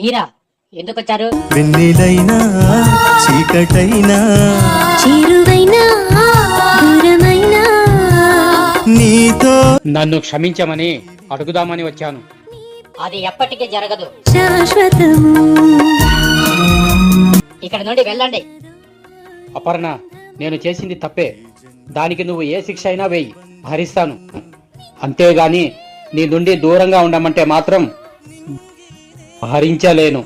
మీరా ఎందుకు వచ్చారు? వెన్నెలైనా చీకటైనా చేరువైనా దూరమైనా నీతో నన్ను క్షమించమని అడుగుదామని వచ్చాను. అది ఎప్పటికీ జరగదు. శాశ్వతము. ఇక్కడ నుండి వెళ్ళండి. అపర్ణ, నేను చేసింది తప్పే. దానికి నువ్వు ఏ శిక్ష అయినా వేయి, భరిస్తాను. అంతేగాని నీ నుండి దూరంగా ఉండమంటే మాత్రం భరించలేను.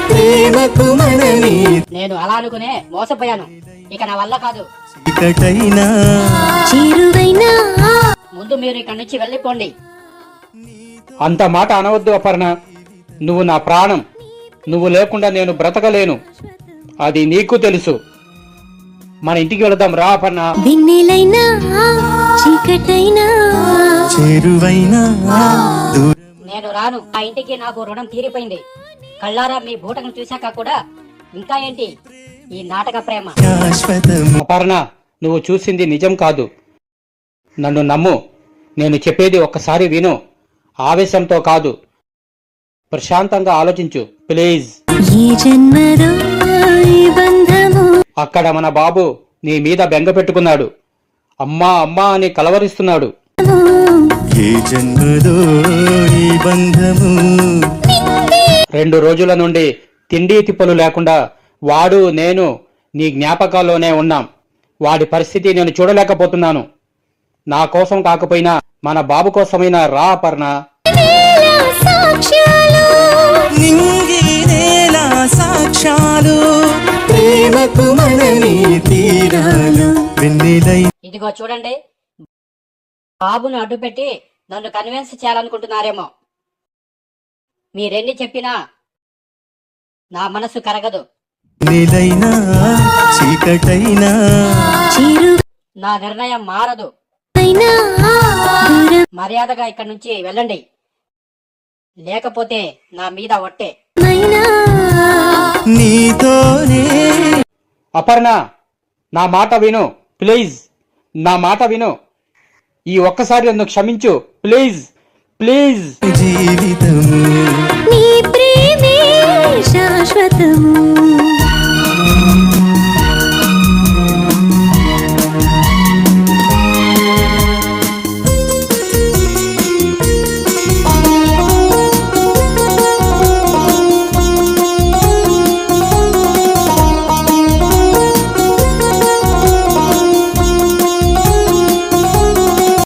ప్రేమకు మనని నేను అలా అనుకునే మోసపోయాను. ఇక నా వల్ల కాదు. చీకటైనా చేరువైనా ముందు మీరు ఇక్కడి నుంచి వెళ్ళిపోండి. అంత మాట అనవద్దు అపర్ణ. నువ్వు నా ప్రాణం. నువ్వు లేకుండా నేను బ్రతకలేను. అది నీకు తెలుసు. మన ఇంటికి వెళదాం రా అపర్ణ. వెన్నెలైనా చీకటైనా చేరువైనా దూరం నేను రాను. ఆ ఇంటికి నాకు రుణం తీరిపోయింది. కళ్ళారా మీ బూటను చూశాక కూడా ఇంకా ఏంటి ఈ నాటక ప్రేమ? శాశ్వతము. అపర్ణ, నువ్వు చూసింది నిజం కాదు. నన్ను నమ్ము. నేను చెప్పేది ఒక్కసారి విను. ఆవేశంతో కాదు, ప్రశాంతంగా ఆలోచించు ప్లీజ్. ఈ జన్మదో ఈ బంధము. అక్కడ మన బాబు నీ మీద బెంగ పెట్టుకున్నాడు. అమ్మా అమ్మా అని కలవరిస్తున్నాడు. ఏ జన్మదో ఈ బంధము 2 రోజుల నుండి తిండి తిప్పలు లేకుండా వాడు నేను నీ జ్ఞాపకాల్లోనే ఉన్నాం. వాడి పరిస్థితి నేను చూడలేకపోతున్నాను. నా కోసం కాకపోయినా మన బాబు కోసమైనా రా అపర్ణ. సాక్ష్యాలు నింగినేల సాక్ష్యాలు ప్రేమకు మనని తీరాలు వెన్నెలై ఇదిగో చూడండి, బాబును అడ్డుపెట్టి నన్ను కన్విన్స్ చేయాలనుకుంటున్నారేమో. మీరెన్ని చెప్పినా నా మనసు కరగదు. వెన్నెలైనా చీకటైనా చేరువైనా నా నిర్ణయం మారదు. దూరమైనా మర్యాదగా ఇక్కడి నుంచి వెళ్ళండి, లేకపోతే నా మీద ఒట్టే. నీతోనే అపర్ణ, నా మాట విను ప్లీజ్. నా మాట విను. ఈ ఒక్కసారి నన్ను క్షమించు ప్లీజ్ ప్లీజ్. జీవితము నీ ప్రేమే శాశ్వతము.